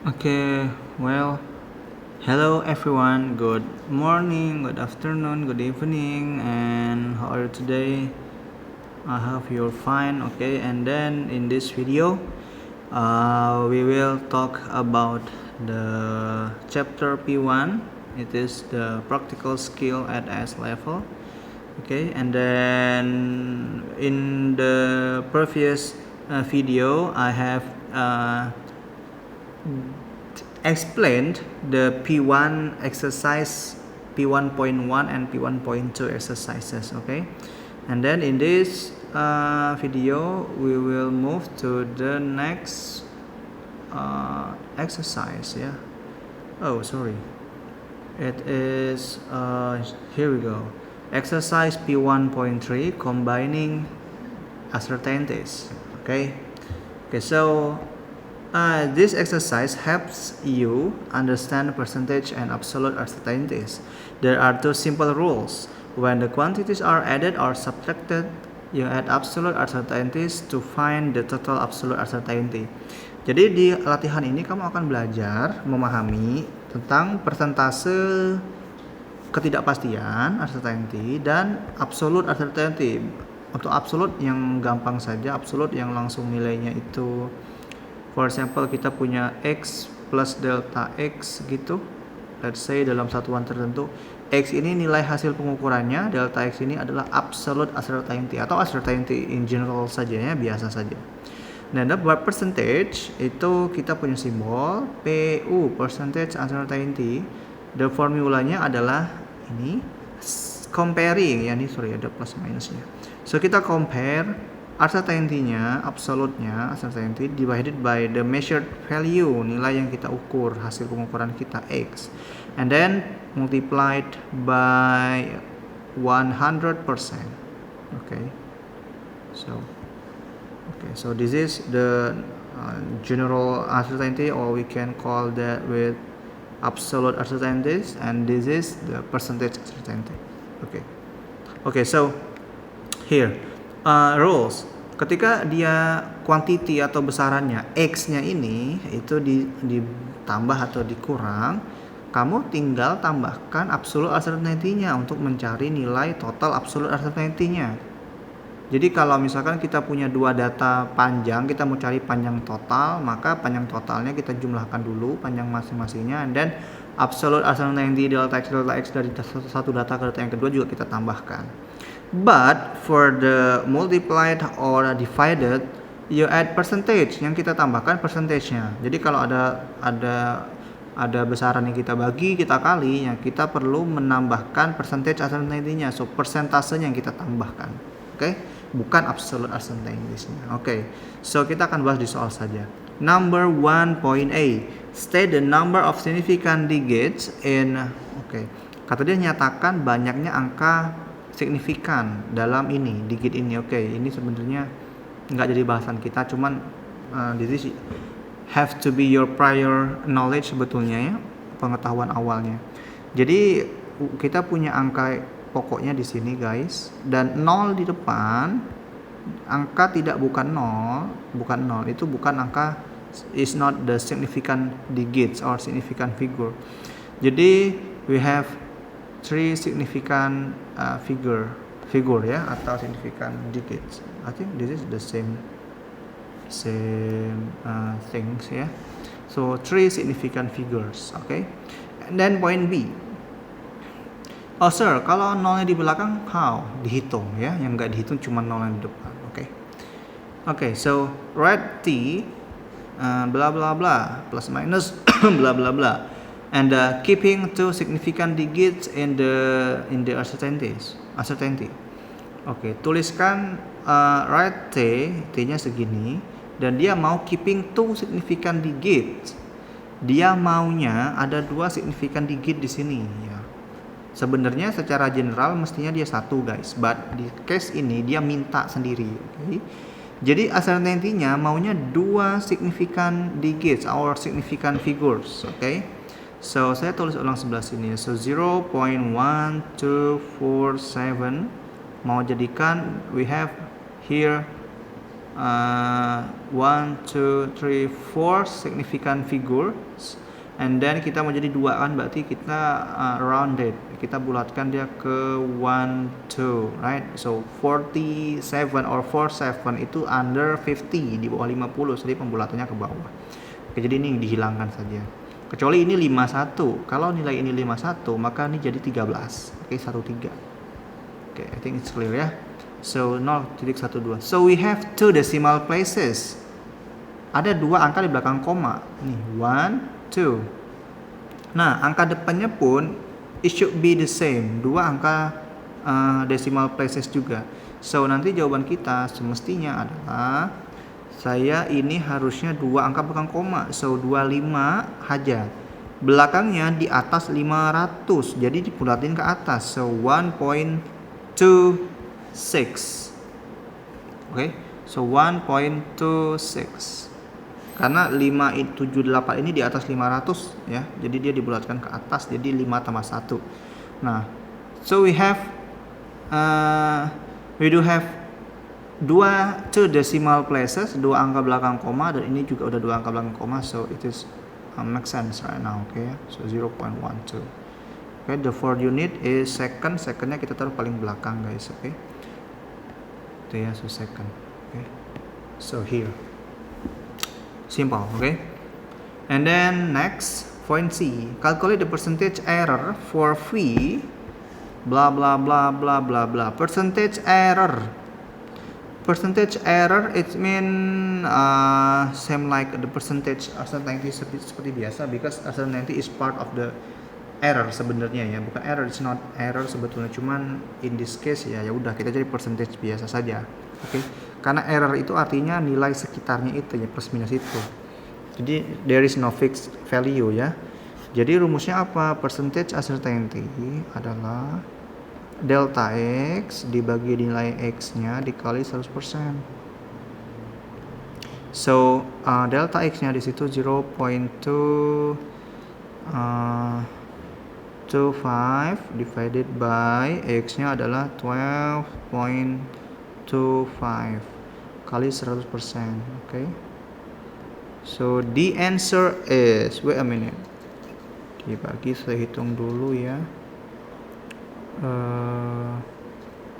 Okay, well, hello everyone. Good morning, good afternoon, good evening, and how are you today? I hope you're fine. Okay, and then in this video, we will talk about the chapter P1. It is the practical skill at S level. Okay, and then in the previous video, I have explained the P1 exercise, P1.1 and P1.2 exercises. Okay, and then in this video we will move to the next exercise. Yeah, oh sorry, it is here we go, exercise P1.3, combining uncertainties. Okay, so this exercise helps you understand percentage and absolute uncertainties. There are two simple rules. When the quantities are added or subtracted, you add absolute uncertainties to find the total absolute uncertainty. Jadi di latihan ini kamu akan belajar memahami tentang persentase ketidakpastian uncertainty dan absolute uncertainty. Untuk absolute yang gampang saja, absolute yang langsung nilainya itu, for example kita punya X plus delta X gitu, let's say dalam satuan tertentu, X ini nilai hasil pengukurannya, delta X ini adalah absolute uncertainty atau uncertainty in general saja ya, biasa saja. Nah, buat percentage itu kita punya simbol PU, percentage uncertainty. The formulanya adalah ini, comparing ya, ini sorry ada plus minusnya. So kita compare uncertainty-nya, absolute-nya, uncertainty divided by the measured value, nilai yang kita ukur, hasil pengukuran kita X, and then multiplied by 100%. Okay, so this is the general uncertainty, or we can call that with absolute uncertainties, and this is the percentage uncertainty. Okay, so here rules. Ketika dia quantity atau besarannya X-nya ini itu ditambah atau dikurang, kamu tinggal tambahkan absolute uncertainty-nya untuk mencari nilai total absolute uncertainty-nya. Jadi kalau misalkan kita punya dua data panjang, kita mau cari panjang total, maka panjang totalnya kita jumlahkan dulu panjang masing-masingnya, dan absolute uncertainty delta X dari satu data ke data yang kedua juga kita tambahkan. But for the multiplied or divided, you add percentage, yang kita tambahkan percentage-nya. Jadi kalau ada besaran yang kita bagi, kita kali, yang kita perlu menambahkan percentage uncertainty-nya, so persentasenya yang kita tambahkan. Okay? Bukan absolute uncertainty-nya. Okay, so kita akan bahas di soal saja. Number 1.a, state the number of significant digits in. Okay, kata dia nyatakan banyaknya angka signifikan dalam ini, digit ini. Okay, ini sebenarnya nggak jadi bahasan kita, cuman this have to be your prior knowledge sebetulnya ya, pengetahuan awalnya. Jadi kita punya angka pokoknya di sini guys, dan 0 di depan, angka bukan 0, itu bukan angka, is not the significant digits or significant figure. Jadi we have three significant figure ya, atau significant digits. I think this is the same things ya. So three significant figures. Okay, and then point B. Oh sir, kalau nolnya di belakang, how? Dihitung ya, yang nggak dihitung cuma nol yang di depan. Okay, so write T, blah blah blah, plus minus, blah blah blah, and keeping two significant digits in the uncertainty. Okay, tuliskan write T-nya segini, dan dia mau keeping two significant digits. Dia maunya ada dua significant digit di sini ya. Sebenarnya secara general mestinya dia satu guys, but di case ini dia minta sendiri. Okay? Jadi uncertainty-nya maunya dua significant digits or significant figures. Okay? So saya tulis ulang sebelah sini. So 0.1247 mau jadikan, we have here 1, 2, 3, 4 significant figures, and then kita mau jadi 2 kan, berarti kita rounded, kita bulatkan dia ke 1, 2, right? So 47 or 47 itu under 50, di bawah 50, jadi pembulatannya ke bawah. Oke, jadi ini dihilangkan saja. Kecuali ini 51. Kalau nilai ini 51, maka ini jadi 13. Oke, 13. Oke, I think it's clear ya. So 0.12. So we have 2 decimal places. Ada 2 angka di belakang koma. Nih, 1, 2. Nah, angka depannya pun it should be the same. 2 angka decimal places juga. So nanti jawaban kita semestinya adalah saya ini harusnya 2 angka belakang koma. So 25 aja. Belakangnya di atas 500. Jadi dibulatin ke atas. So 1.26. Oke. So 1.26. Karena 578 ini di atas 500 ya. Jadi dia dibulatkan ke atas, jadi 5 tambah 1. Nah, so we do have 2 decimal places, 2 angka belakang koma, dan ini juga udah 2 angka belakang koma, so it is make sense right now. Okay, so 0.12. Okay, the fourth unit is second. Secondnya kita taruh paling belakang guys. Okay, itu ya, so second. Okay, so here simple. Okay, and then next point C, calculate the percentage error for V blah blah blah blah blah blah. Percentage error it mean same like the percentage uncertainty seperti biasa, because uncertainty is part of the error sebenarnya ya, bukan error, it's not error sebetulnya, cuman in this case ya udah kita jadi percentage biasa saja. Oke, karena error itu artinya nilai sekitarnya itu ya, plus minus itu, jadi there is no fixed value ya. Jadi rumusnya apa? Percentage uncertainty adalah delta X dibagi nilai X-nya dikali 100%. So, delta X-nya di situ 0.225 divided by X-nya adalah 12.25 kali 100%. Okay. So, the answer is, wait a minute. Dibagi, saya hitung dulu ya.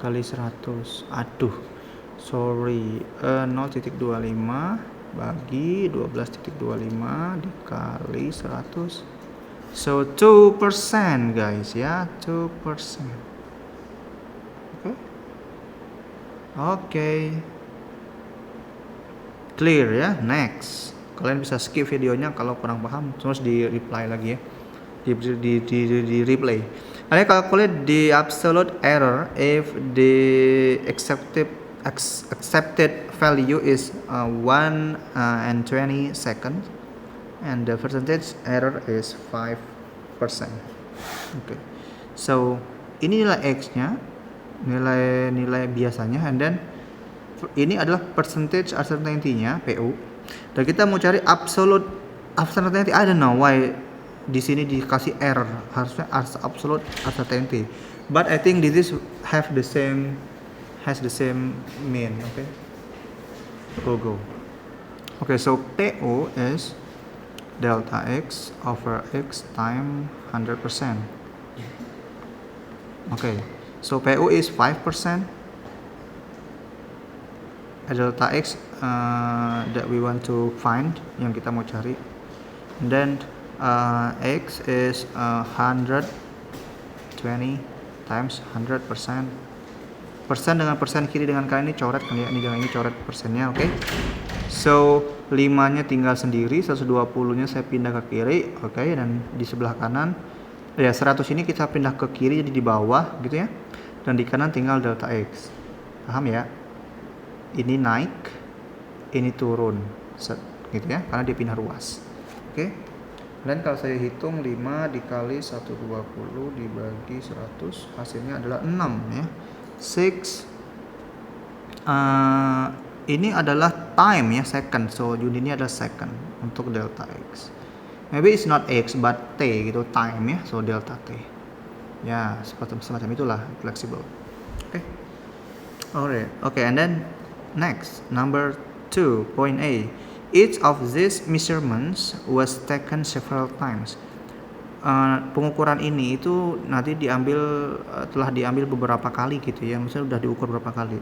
Kali 100, aduh sorry, 0.25 bagi 12.25 dikali 100, so 2% guys ya, 2%. Oke. Clear ya. Next, kalian bisa skip videonya kalau kurang paham, terus di reply lagi ya, di replay. And calculate the absolute error if the accepted value is 1 and 20 seconds, and the percentage error is 5%. Okay. So ini nilai X-nya, nilai biasanya, and then ini adalah percentage uncertainty-nya PU. Dan kita mau cari absolute uncertainty. I don't know why di sini dikasih error, harusnya absolute uncertainty, but I think this has the same mean. Okay, go. Okay, so PO is delta X over X time 100%. Okay, so PO is 5%. Delta X that we want to find, yang kita mau cari, and then X is 120 times 100%. Persen dengan persen kiri dengan kanan ini coret kan ya, ini dengan ini coret persennya. Oke. So 5-nya tinggal sendiri, 120-nya saya pindah ke kiri. Oke, dan di sebelah kanan ya 100 ini kita pindah ke kiri, jadi di bawah gitu ya. Dan di kanan tinggal delta X. Paham ya? Ini naik, ini turun. Gitu ya, karena dia pindah ruas. Oke. Dan kalau saya hitung 5 dikali 120 dibagi 100, hasilnya adalah 6 ya. 6. Ini adalah time ya, second. So unitnya adalah second untuk delta X. Maybe it's not X but T gitu, time ya. So delta T. Ya, semacam itulah, flexible. Oke. Alright. Oke, and then Next, number 2, point A. Each of these measurements was taken several times. Pengukuran ini itu nanti telah diambil beberapa kali gitu ya, misalnya sudah diukur beberapa kali.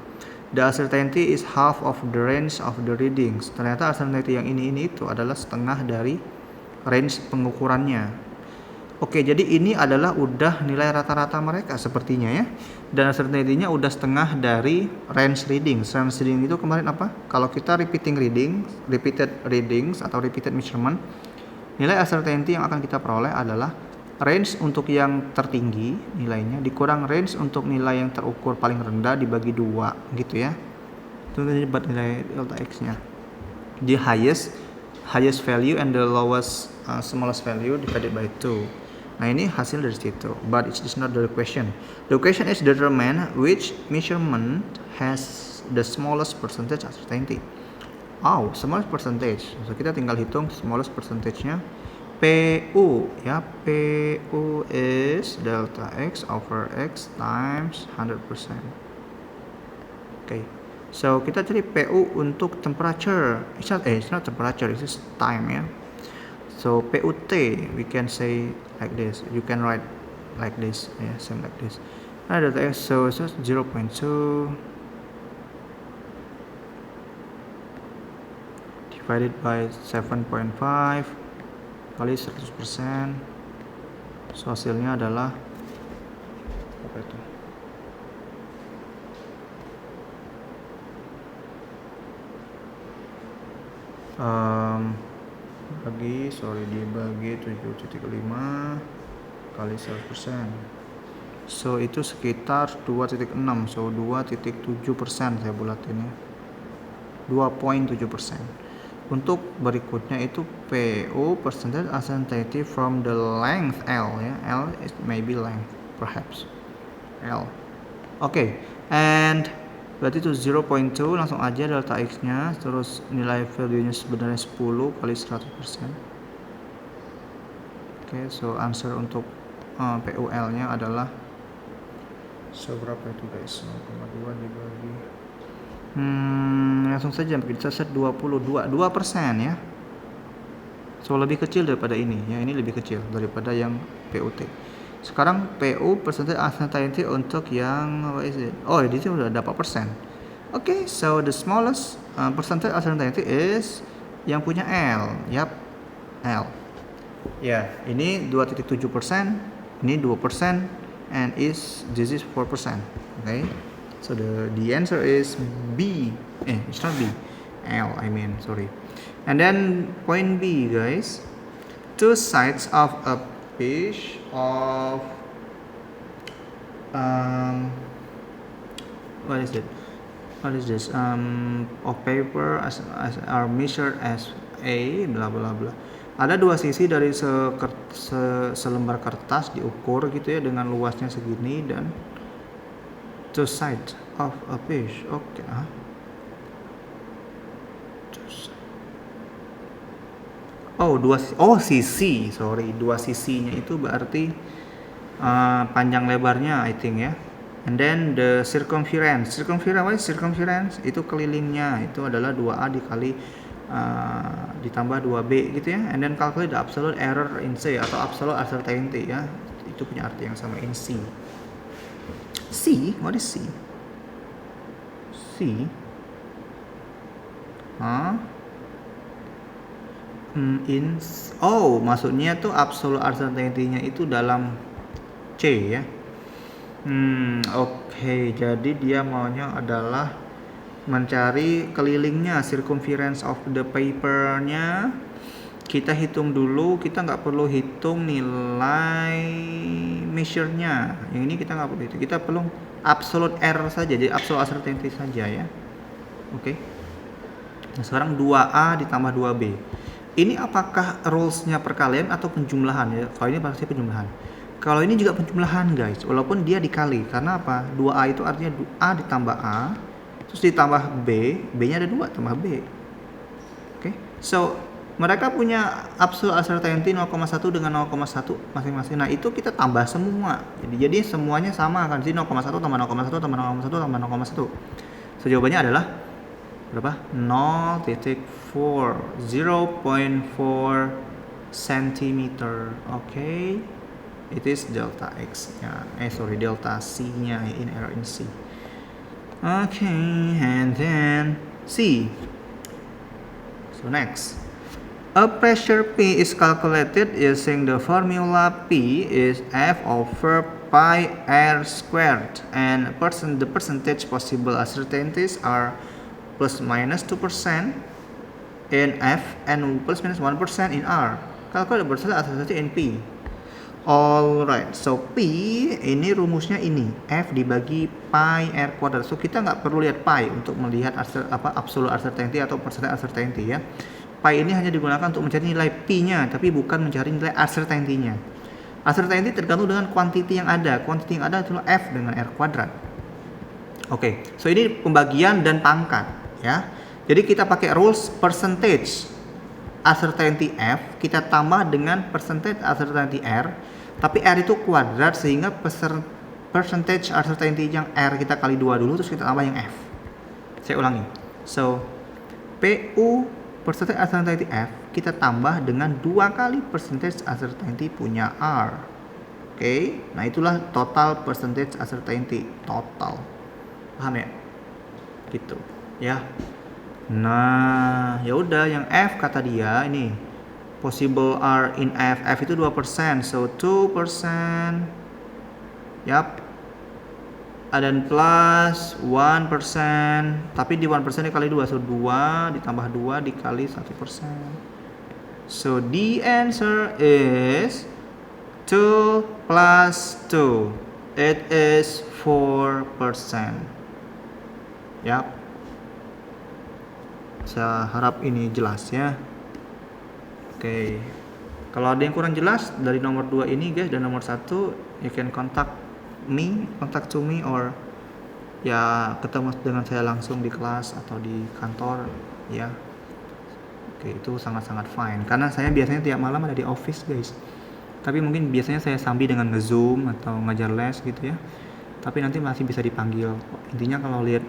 The uncertainty is half of the range of the readings. Ternyata uncertainty yang ini itu adalah setengah dari range pengukurannya. Oke, jadi ini adalah udah nilai rata-rata mereka sepertinya ya. Dan uncertainty-nya udah setengah dari range readings. Range reading itu kemarin apa? Kalau kita repeated readings atau repeated measurement, nilai uncertainty yang akan kita peroleh adalah range untuk yang tertinggi nilainya dikurang range untuk nilai yang terukur paling rendah dibagi 2 gitu ya. Itu dapat nilai delta x-nya. The highest value and the lowest smallest value divided by 2. Nah, ini hasil dari situ, but it is not the question. The question is determine which measurement has the smallest percentage uncertainty. Oh, smallest percentage. So kita tinggal hitung smallest percentage-nya. PU ya, PU is delta x over x times 100%. Okay. So kita cari PU untuk temperature. It's not temperature, it is time ya. So PUT we can say like this. You can write like this, yeah, same like this. Nah, delta x so it's 0.2 divided by 7.5 kali 100%. So hasilnya adalah apa itu? Dibagi 7.5 kali 100%. So itu sekitar 2.6. So 2.7% saya bulatin ya. 2.7%. Untuk berikutnya itu PU percentage uncertainty from the length L ya. L is maybe length perhaps. L. Okay. And berarti itu 0.2 langsung aja delta x nya, terus nilai value nya sebenarnya 10 kali 100%. Okay, so answer untuk PUL nya adalah seberapa itu guys? 0,2 dibagi langsung saja kita set 2% ya. So lebih kecil daripada ini ya, ini lebih kecil daripada yang PUT. Sekarang PU percentage uncertainty untuk yang what is it? Oh, di sini udah ada 4%. Okay, so the smallest percentage uncertainty is yang punya L. Yap, L. Ya, ini 2.7%, ini 2%, and this is 4%. Okay, so the answer is B. It's not B, L. I mean, sorry. And then point B, guys. Two sides of a piece of what is it? What is this? Of paper as are measured as A, bla bla bla. Ada dua sisi dari selembar kertas diukur gitu ya dengan luasnya segini dan two sides of a piece. Oke. Sisi. Sorry, dua sisinya itu berarti panjang lebarnya I think ya. And then the circumference. What is circumference? Itu kelilingnya itu adalah 2A dikali ditambah 2B gitu ya. And then calculate the absolute error in C atau absolute uncertainty ya. Itu punya arti yang sama in C. C? What is C? C? Maksudnya tuh absolute uncertainty-nya itu dalam C ya. Oke, jadi dia maunya adalah mencari kelilingnya, circumference of the paper-nya. Kita hitung dulu, kita nggak perlu hitung nilai measure-nya. Yang ini kita nggak perlu hitung, kita perlu absolute error saja, jadi absolute uncertainty saja ya. Oke. Nah, sekarang 2A ditambah 2B. Ini apakah rules-nya perkalian atau penjumlahan ya? Kalau ini pasti penjumlahan. Kalau ini juga penjumlahan guys, walaupun dia dikali. Karena apa? 2A itu artinya A ditambah A, terus ditambah B, B-nya ada 2 tambah B. Oke. So, mereka punya absolute uncertainty 0,1 dengan 0,1 masing-masing. Nah, itu kita tambah semua. Jadi semuanya sama kan. Jadi 0,1 tambah 0,1 tambah 0,1 tambah 0,1 tambah 0,1. So, jawabannya adalah berapa? 0.4 cm. Oke. It is delta x nya, delta c nya in error in c. Okay, and then C. So next, a pressure P is calculated using the formula P is F over pi r squared, and the percentage possible uncertainties are plus minus 2% in F and plus minus 1% in R. Calculate the percentage uncertainty in P. Alright, so P ini rumusnya ini F dibagi pi r kuadrat. So kita nggak perlu lihat pi untuk melihat absolute uncertainty atau percentage uncertainty ya. Pi ini hanya digunakan untuk mencari nilai P-nya, tapi bukan mencari nilai uncertainty-nya. Uncertainty tergantung dengan quantity yang ada. Quantity yang ada adalah F dengan r kuadrat. Oke, so ini pembagian dan pangkat ya. Jadi kita pakai rules percentage uncertainty F kita tambah dengan percentage uncertainty R. Tapi R itu kuadrat sehingga percentage uncertainty yang R kita kali 2 dulu, terus kita tambah yang F. Saya ulangi. So, PU percentage uncertainty F kita tambah dengan 2 kali percentage uncertainty punya R. Oke, nah itulah total percentage uncertainty. Total. Paham ya? Gitu. Ya. Nah, ya udah yang F kata dia ini. Possible R in F itu 2%, so 2%, yap, dan plus 1%, tapi di 1% dikali 2, so 2 ditambah 2 dikali 1%, so the answer is 2 plus 2, it is 4%, yap. Saya harap ini jelas ya. Oke, kalau ada yang kurang jelas dari nomor 2 ini guys dan nomor 1, you can contact to me or ya ketemu dengan saya langsung di kelas atau di kantor ya. Oke, itu sangat-sangat fine karena saya biasanya tiap malam ada di office guys. Tapi mungkin biasanya saya sambil dengan nge-zoom atau ngajar les gitu ya. Tapi nanti masih bisa dipanggil. Intinya kalau lihat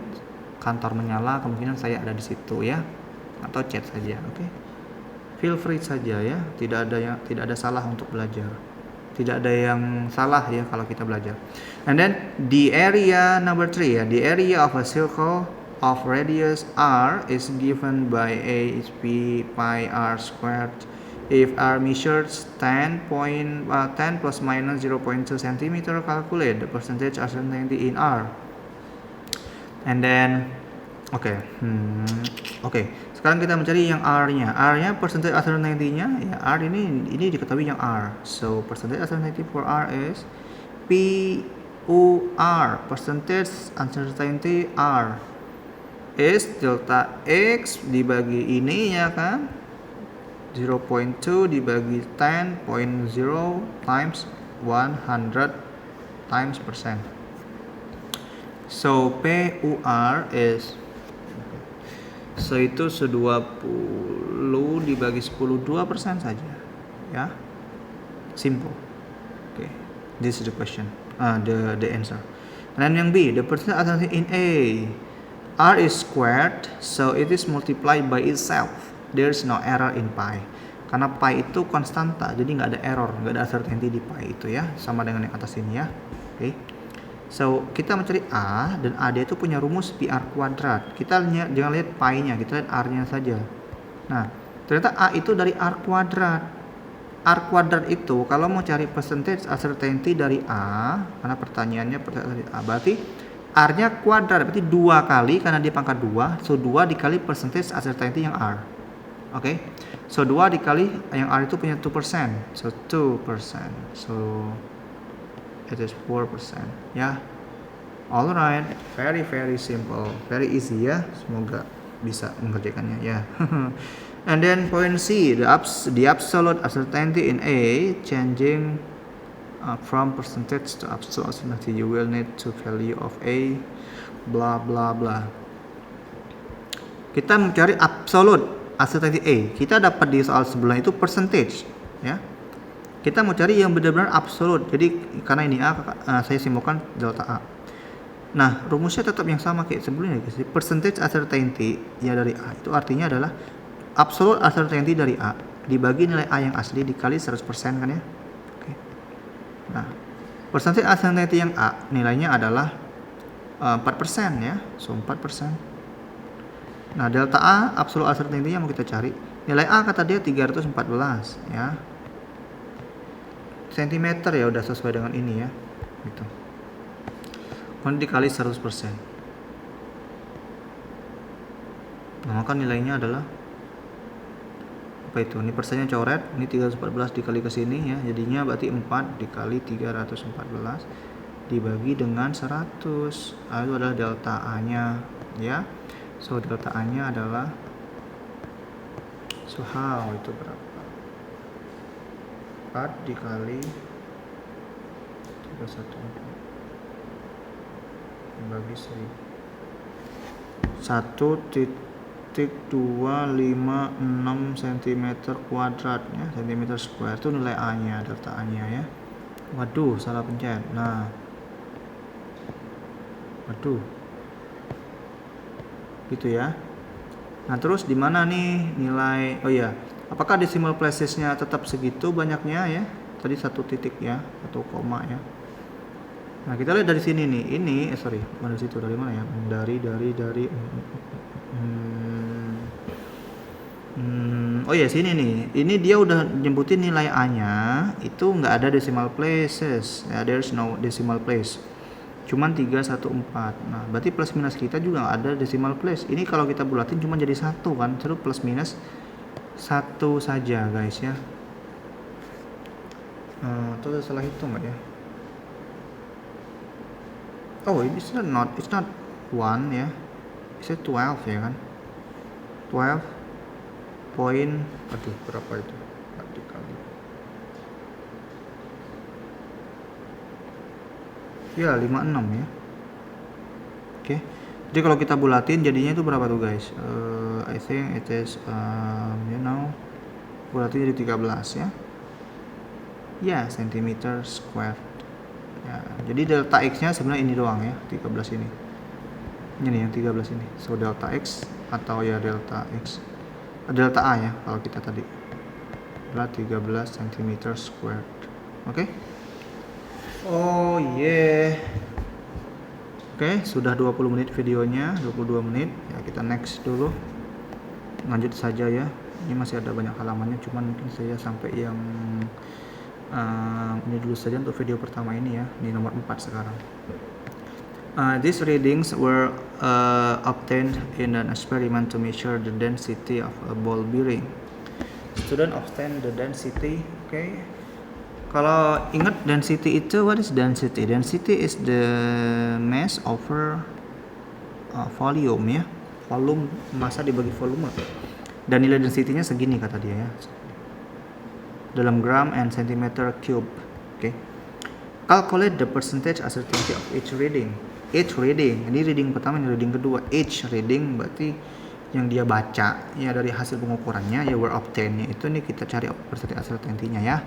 kantor menyala kemungkinan saya ada di situ ya. Atau chat saja, oke? Feel free saja ya, tidak ada salah untuk belajar, tidak ada yang salah ya kalau kita belajar. And then the area number 3 ya, the area of a circle of radius r is given by A is P pi r squared. If r measures 10 plus minus 0.2 cm, calculate the percentage uncertainty in r. And then Oke. Sekarang kita mencari yang R-nya. R-nya percentage uncertainty-nya ya R ini diketahui yang R. So percentage uncertainty for R is PUR, percentage uncertainty R is delta X dibagi ini ya kan, 0.2 dibagi 10.0 times 100 times percent. So PUR is itu 20 dibagi 10, 2% saja ya, simple. Okay, this is the question, the answer. And then yang B, the percentage uncertainty in A, R is squared, so it is multiplied by itself, there is no error in pi karena pi itu konstanta, jadi nggak ada error, nggak ada uncertainty di pi itu ya, sama dengan yang atas ini ya. Oke. So, kita mencari A, dan AD itu punya rumus PR kuadrat. Kita jangan lihat pi-nya, kita lihat R-nya saja. Nah, ternyata A itu dari R kuadrat. R kuadrat itu, kalau mau cari percentage uncertainty dari A, karena pertanyaannya percentage A, berarti R-nya kuadrat, berarti 2 kali, karena dia pangkat 2, so 2 dikali percentage uncertainty yang R. Oke, so 2 dikali, yang R itu punya 2%, so 2%, so it is 4% ya. Alright, very simple, very easy ya, semoga bisa mengerjakannya ya. And then point C, the absolute uncertainty in A changing from percentage to absolute uncertainty, you will need to value of A blah blah blah. Kita mencari absolute uncertainty A, kita dapat di soal sebelumnya itu percentage ya. Kita mau cari yang benar-benar absolut. Jadi karena ini A, saya simpulkan delta A. Nah, rumusnya tetap yang sama kayak sebelumnya guys. Percentage uncertainty ya dari A itu artinya adalah absolute uncertainty dari A dibagi nilai A yang asli dikali 100% kan ya. Oke. Nah, percentage uncertainty yang A nilainya adalah 4% ya. So 4%. Nah, delta A absolute uncertainty yang mau kita cari. Nilai A kata dia 314 ya. Sentimeter ya udah sesuai dengan ini ya. Gitu. Kemudian dikali 100%. Nah, maka nilainya adalah apa itu? Ini persennya coret, ini 314 dikali ke sini ya. Jadinya berarti 4 dikali 314 dibagi dengan 100. Itu adalah delta A-nya ya. So delta A-nya adalah how itu berapa? 4 dikali 314 bagi 1,256 cm kuadrat ya, cm square itu nilai A nya, delta A nya ya. Waduh, salah pencet. Nah, waduh, gitu ya. Nah, terus di mana nih nilai? Oh ya, apakah decimal places-nya tetap segitu banyaknya ya? Tadi 1 titik ya, 1 koma ya. Nah, kita lihat dari sini nih. Ini sorry, bukan dari situ, dari mana ya? Oh ya, sini nih. Ini dia udah nyebutin nilai A-nya itu nggak ada decimal places. Ya, there's no decimal place. Cuman 314. Nah, berarti plus minus kita juga nggak ada decimal place. Ini kalau kita bulatin cuma jadi 1 kan. Terus plus minus 1 saja, guys ya. Itu salah hitung nggak ya? Oh, it's not 1 ya. It's 12 ya kan. 12 poin, aduh berapa itu? Dikali. Ya, 56 ya. Oke. Jadi kalau kita bulatin jadinya itu berapa tuh guys? I think it is bulatin jadi 13 ya. Ya, centimeter square. Ya, jadi delta X-nya sebenarnya ini doang ya, 13 ini. Ini yang 13 ini. So delta X atau ya delta X. Delta A ya kalau kita tadi. Adalah 13 cm squared. Oke. Oh yeah. Oke, sudah 20 menit videonya, 22 menit. Ya, kita next dulu. Lanjut saja ya. Ini masih ada banyak halamannya, cuman mungkin saya sampai yang ini dulu saja untuk video pertama ini ya. Ini nomor 4 sekarang. These readings were obtained in an experiment to measure the density of a ball bearing. Student obtain the density. Okay. Kalau ingat density itu, what is density? Density is the mass over volume ya. Volume, massa dibagi volume. Dan nilai density-nya segini kata dia ya. Dalam gram and centimeter cube. Oke. Calculate the percentage uncertainty of each reading. Each reading. Ini reading pertama, ini reading kedua. Each reading berarti yang dia baca ya dari hasil pengukurannya ya were obtained-nya itu nih kita cari percentage uncertainty-nya ya.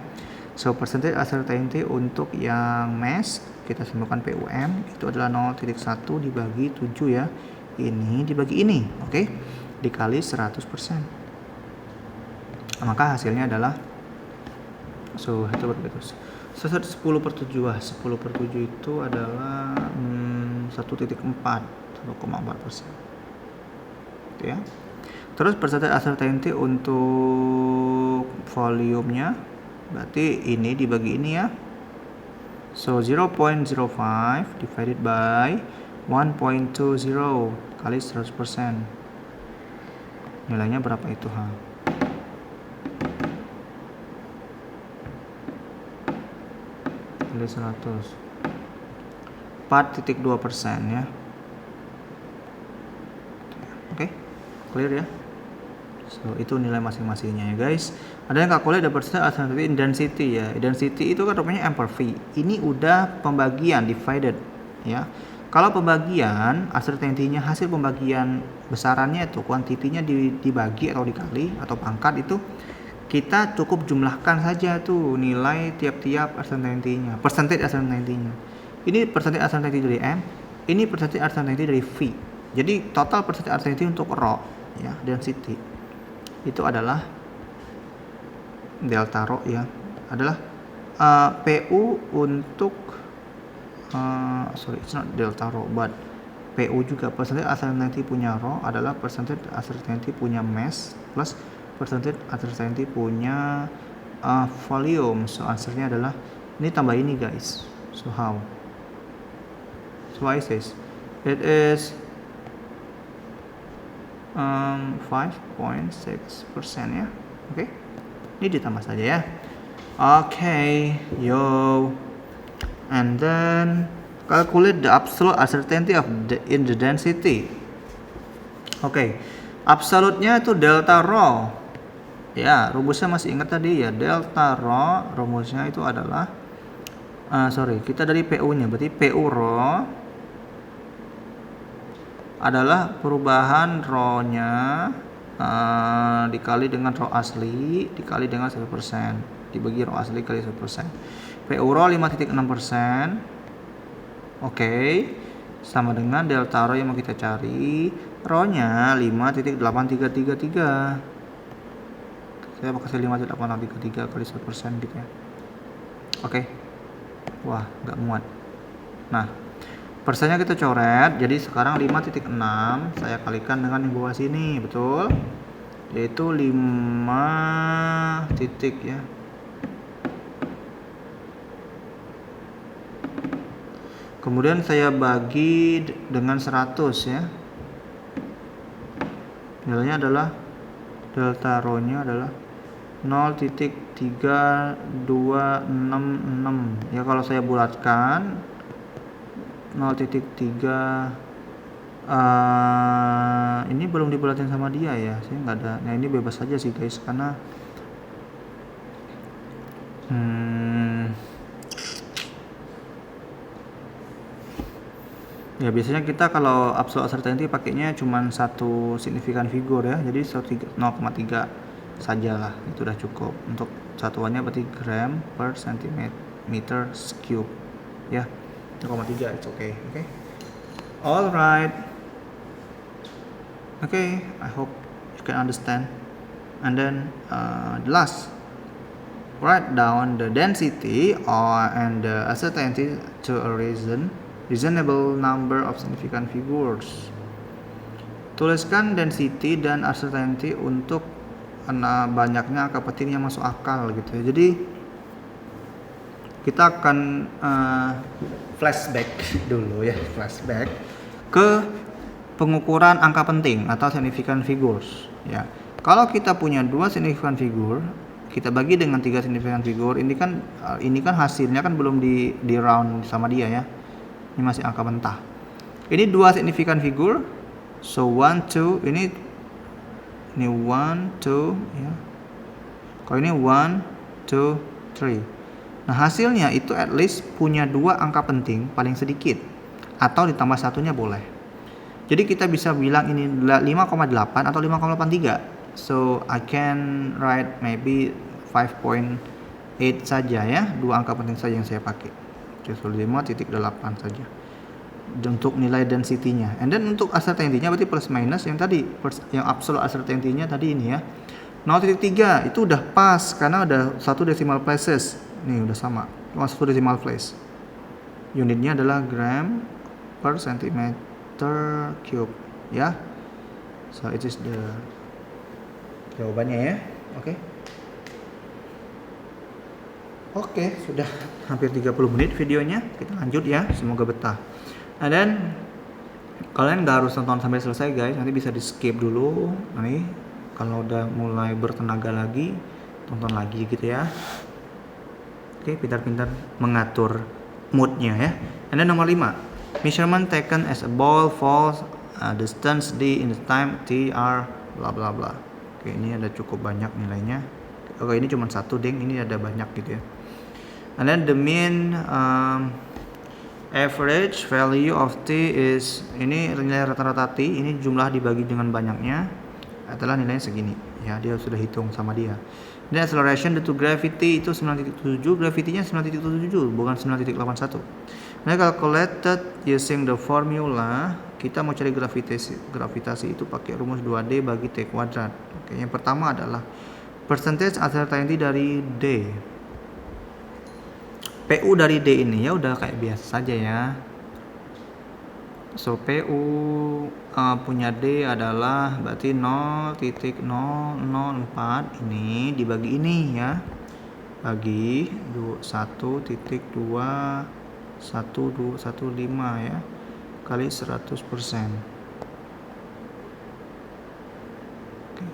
So percentage uncertainty untuk yang mass kita samakan PUM itu adalah 0,1 dibagi 7 ya. Ini dibagi ini, oke? Dikali 100%. Maka hasilnya adalah so itu berapa itu? 10/7 itu adalah 1,4 1,4%. Ya. Terus percentage uncertainty untuk volumenya berarti ini dibagi ini ya. So 0.05 divided by 1.20 kali 100%. Nilainya berapa itu ha? Kali 100. 4.2% ya. Oke, clear ya. So itu nilai masing-masingnya ya guys. Ada yang calculate the percentage uncertainty in density ya. Density itu kan rupanya M per V. Ini udah pembagian divided ya. Kalau pembagian uncertainty-nya hasil pembagian besarannya itu kuantitinya dibagi atau dikali atau pangkat itu kita cukup jumlahkan saja tuh nilai tiap-tiap uncertainty-nya, percentage uncertainty-nya. Ini percentage uncertainty dari M, ini percentage uncertainty dari V. Jadi total percentage uncertainty untuk rho ya, density itu adalah delta rho ya, adalah PU untuk sorry, it's not delta rho but PU juga, percentage uncertainty punya rho adalah percentage uncertainty punya mass plus percentage uncertainty punya volume. So answernya adalah ini tambah ini guys. So how? So I says it is 5.6% ya. Oke. Ini ditambah saja ya. Oke, yo. And then calculate the absolute uncertainty of in the density. Oke. Absolutnya itu delta rho. Ya, rumusnya masih ingat tadi ya, delta rho, rumusnya itu adalah kita dari PU-nya, berarti PU rho adalah perubahan rho-nya dikali dengan rho asli dikali dengan 1%, dibagi rho asli kali 1%. PU rho 5.6%. Oke. Sama dengan delta rho yang mau kita cari, rho-nya 5.8333. Saya pakai 5.8333 kali 1% gitu ya. Oke. Wah, nggak muat. Nah, persennya kita coret. Jadi sekarang 5.6 saya kalikan dengan yang bawah sini, betul? Yaitu 5 titik ya. Kemudian saya bagi dengan 100 ya. Nilainya adalah delta rho-nya adalah 0.3266 ya. Kalau saya bulatkan 0.3 ini belum dibulatin sama dia ya, saya nggak ada. Nah ini bebas saja sih guys, karena ya biasanya kita kalau absolute uncertainty pakainya cuma satu signifikan figur ya, jadi 0,3 sajalah, itu udah cukup. Untuk satuannya berarti gram per centimeter cube ya, 0,3, it's okay. Okay, alright. Okay, I hope you can understand. And then the last, write down the density and the uncertainty to a reasonable number of significant figures. Tuliskan density dan uncertainty untuk banyaknya angka penting yang masuk akal gitu ya. Jadi kita akan flashback dulu ya, flashback ke pengukuran angka penting atau significant figures ya. Kalau kita punya 2 significant figure, kita bagi dengan 3 significant figure, ini kan hasilnya kan belum di round sama dia ya. Ini masih angka mentah. Ini 2 significant figure. So 1 2 ini 1 2 ya. Kalau ini 1 2 3. Nah, hasilnya itu at least punya 2 angka penting paling sedikit, atau ditambah satunya boleh. Jadi kita bisa bilang ini 5,8 atau 5,83. So I can write maybe 5.8 saja ya, 2 angka penting saja yang saya pakai. Oke, so 5.8 saja untuk nilai density-nya. And then untuk uncertainty-nya berarti plus minus yang tadi, yang absolute uncertainty-nya tadi ini ya. 0.3 itu udah pas karena ada 1 decimal places. Nih udah sama, cuma 1 decimal place. Unitnya adalah gram per centimeter cube ya. So it is the jawabannya ya. Oke. Oke, sudah hampir 30 menit videonya. Kita lanjut ya, semoga betah. And then kalian gak harus tonton sampai selesai guys, nanti bisa di skip dulu. Nih kalau udah mulai bertenaga lagi, tonton lagi gitu ya. Oke, pintar-pintar mengatur moodnya ya. And then nomor 5, measurement taken as a ball falls distance d in the time t r bla bla bla. Oke, ini ada cukup banyak nilainya. Oke, ini cuma 1 ding, ini ada banyak gitu ya. And then the mean average value of t is, ini nilai rata-rata t, ini jumlah dibagi dengan banyaknya adalah nilainya segini ya, dia sudah hitung sama dia. Dan acceleration due to gravity itu 9.7, gravity-nya 9.7 bukan 9.81. Nah, calculated using the formula, kita mau cari gravitasi itu pakai rumus 2D bagi T kuadrat. Oke, yang pertama adalah percentage uncertainty dari D. PU dari D ini ya udah kayak biasa saja ya. So PU punya D adalah berarti 0.004 ini dibagi ini ya. Bagi 1.21215 ya kali 100%. Oke.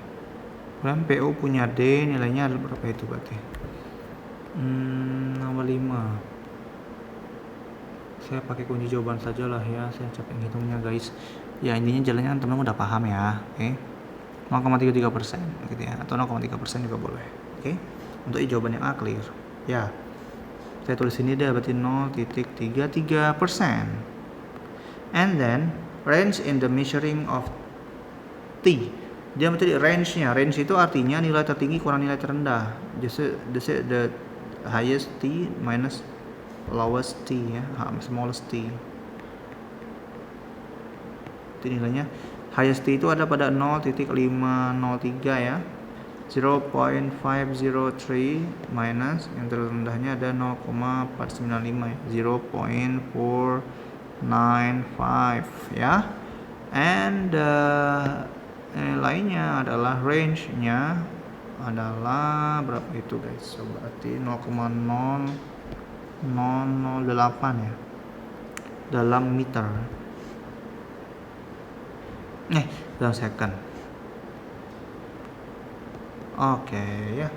Kemudian PU punya D nilainya adalah berapa itu berarti? Nomor 5. Saya pakai kunci jawaban saja lah ya, saya capek ngitungnya guys. Ya intinya jalannya teman-teman udah paham ya. Oke. 0,33% gitu ya, atau 0,3% juga boleh. Oke. Untuk jawaban yang A clear. Ya. Saya tulis ini deh berarti 0.33%. And then range in the measuring of T. Dia mencari range-nya. Range itu artinya nilai tertinggi kurang nilai terendah. Just the highest T minus lowest T ya, smallest T. Itu nilainya. Highest T itu ada pada 0.503 ya. 0.503 minus yang terendahnya ada 0,495 ya. 0.495 ya. And nilainya adalah range-nya adalah berapa itu guys? So, berarti 0,0008 ya dalam meter. Dalam second. Oke ya.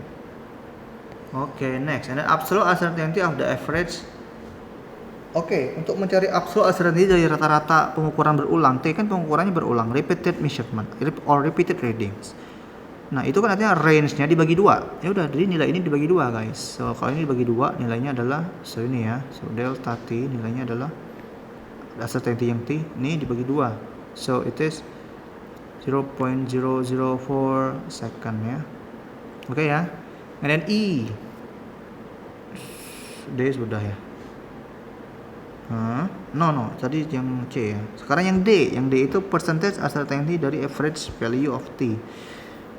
Oke, next. And then absolute uncertainty of the average. Oke, untuk mencari absolute uncertainty dari rata-rata pengukuran berulang, T kan pengukurannya berulang, repeated measurement or repeated readings. Nah, itu kan artinya range-nya dibagi 2. Ya udah, jadi nilai ini dibagi 2, guys. So, kalau ini dibagi 2, nilainya adalah ini ya. So, delta T nilainya adalah uncertainty yang T ini dibagi 2. So, it is 0.004 second ya. Oke ya. And then E. D sudah ya. No, tadi yang C ya. Sekarang yang D. Yang D itu percentage uncertainty dari average value of T.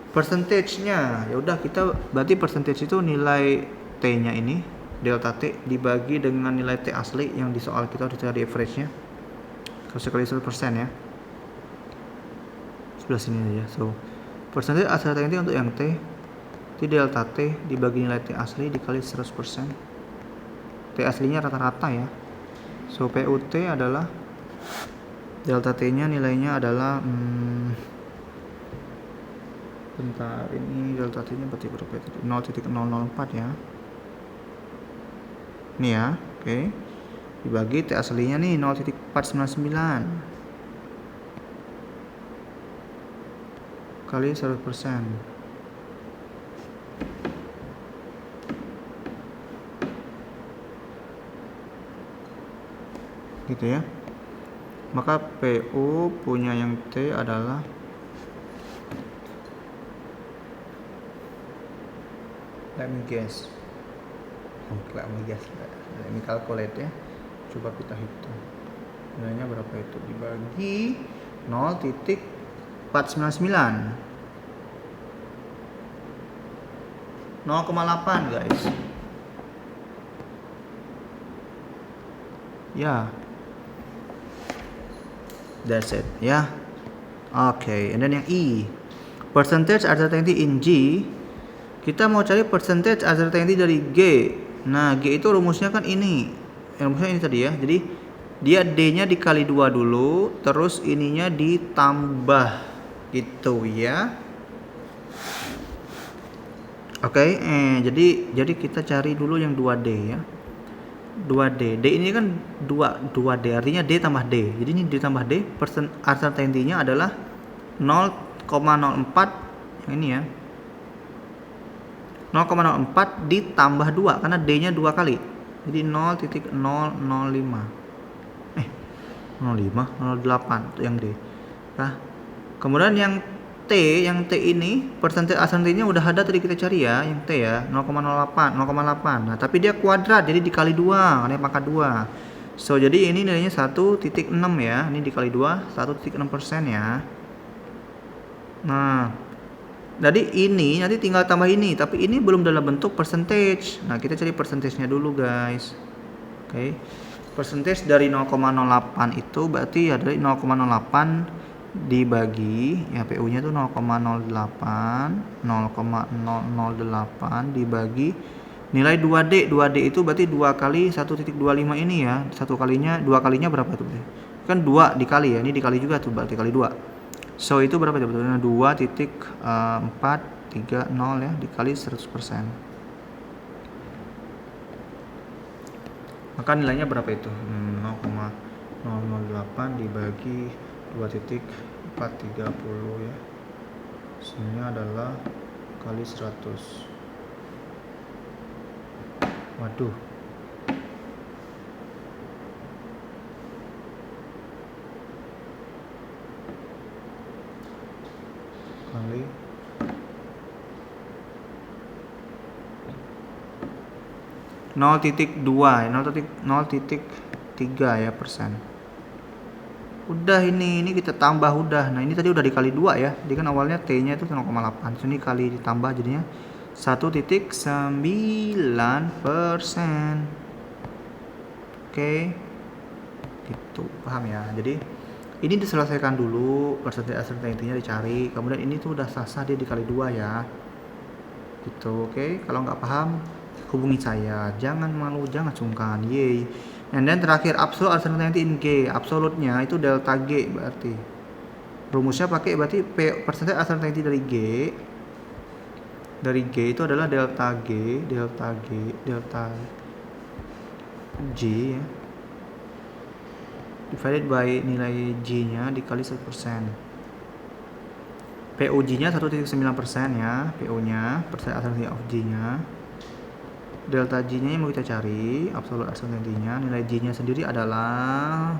Percentage-nya, ya udah kita berarti percentage itu nilai T-nya ini, delta T dibagi dengan nilai T asli yang di soal kita udah cari average-nya. Kalau sekali 100% ya. Sebelah sini aja. So, percentage uncertainty untuk yang T delta T dibagi nilai T asli dikali 100%. T aslinya rata-rata ya. So PUT adalah delta T-nya nilainya adalah bentar, ini delta T-nya berarti berapa itu? 0.004 ya. Ini ya, oke. Dibagi T aslinya nih 0.499 kali 100%. Gitu ya. Maka PU punya yang T adalah let me calculate ya. Coba kita hitung nilainya berapa itu dibagi 0.499 0,8 guys ya. That's it ya. Oke, and then yang E, percentage uncertainty in G. Kita mau cari percentage uncertainty dari G. Nah, G itu rumusnya kan ini. Rumusnya ini tadi ya. Jadi dia D-nya dikali 2 dulu, terus ininya ditambah gitu ya. Oke, jadi kita cari dulu yang 2D ya. 2D. D ini kan 2D, artinya D tambah D. Jadi ini D tambah D, uncertainty-nya adalah 0,04 yang ini ya. 0,04 ditambah 2 karena D-nya 2 kali. Jadi 0.005. 0,08 itu yang D. Nah, kemudian yang T ini percentage uncertainty-nya udah ada tadi kita cari ya, yang T ya, 0,08. Nah, tapi dia kuadrat jadi dikali 2, karena pangkat 2. So jadi ini nilainya 1,6 ya, ini dikali 2 1,6% ya. Nah jadi ini nanti tinggal tambah ini, tapi ini belum dalam bentuk percentage. Nah kita cari percentage-nya dulu guys. Oke, percentage dari 0,08 itu berarti ya dari 0,08 dibagi ya PU-nya tuh 0,08 dibagi nilai 2D itu berarti 2 kali 1,25 ini ya. Satu kalinya 2 kalinya berapa tuh? Kan 2 dikali ya. Ini dikali juga tuh berarti kali 2. So itu berapa tuh? 2,430 ya dikali 100%. Maka nilainya berapa itu? 0,008 dibagi 2,430 ya. Hasilnya adalah kali 100. Waduh. Kali 0,2 ya, 0,3 ya persen. Udah ini kita tambah udah. Nah ini tadi udah dikali 2 ya. Jadi kan awalnya T nya itu 0,8. Sini kali ditambah jadinya 1,9%. Oke. Gitu, paham ya. Jadi ini diselesaikan dulu, persentase uncertainty-nya dicari. Kemudian ini tuh udah sah dia dikali 2 ya. Gitu, oke. Kalau nggak paham hubungi saya, jangan malu, jangan sungkan, yay. And then terakhir absolute uncertainty in G, absolutnya itu delta G berarti rumusnya pakai berarti percentage uncertainty dari G itu adalah delta G delta G ya, divided by nilai G nya dikali 1%. PUG nya 1,9% ya, PU nya percent uncertainty of G nya. Delta G nya yang mau kita cari, absolute uncertainty-nya, nilai G nya sendiri adalah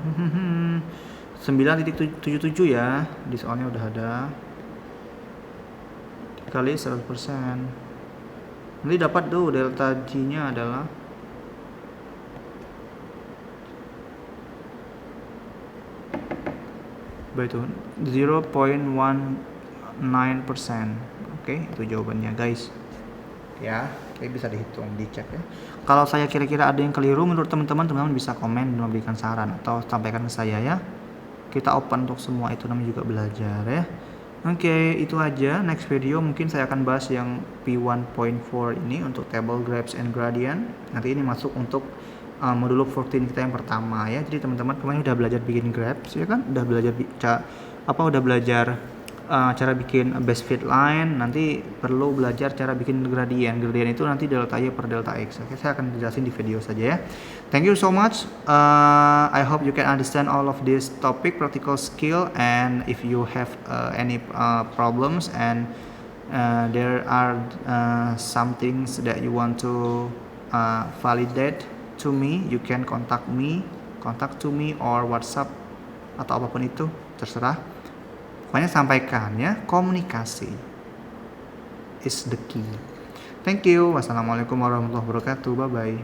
9,77 ya, di soalnya udah ada, dikali 100%. Nanti dapat tuh delta G nya adalah itu 0,19%. Oke, itu jawabannya guys ya. Oke, bisa dihitung, dicek ya. Kalau saya kira-kira ada yang keliru menurut teman-teman bisa komen dan memberikan saran atau sampaikan ke saya ya. Kita open untuk semua, itu namanya juga belajar ya. Oke, itu aja. Next video mungkin saya akan bahas yang P1.4 ini untuk table graphs and gradient. Nanti ini masuk untuk modul 14 kita yang pertama ya. Jadi teman-teman kemarin udah belajar bikin graphs ya kan, udah belajar cara bikin base fit line, nanti perlu belajar cara bikin gradient itu nanti delta Y per delta X. Oke, saya akan jelasin di video saja ya. Thank you so much. I hope you can understand all of this topic, practical skill, and if you have any problems and there are some things that you want to validate to me, you can contact to me or WhatsApp atau apapun itu, terserah. Pokoknya sampaikan ya, komunikasi is the key. Thank you. Wassalamualaikum warahmatullahi wabarakatuh. Bye bye.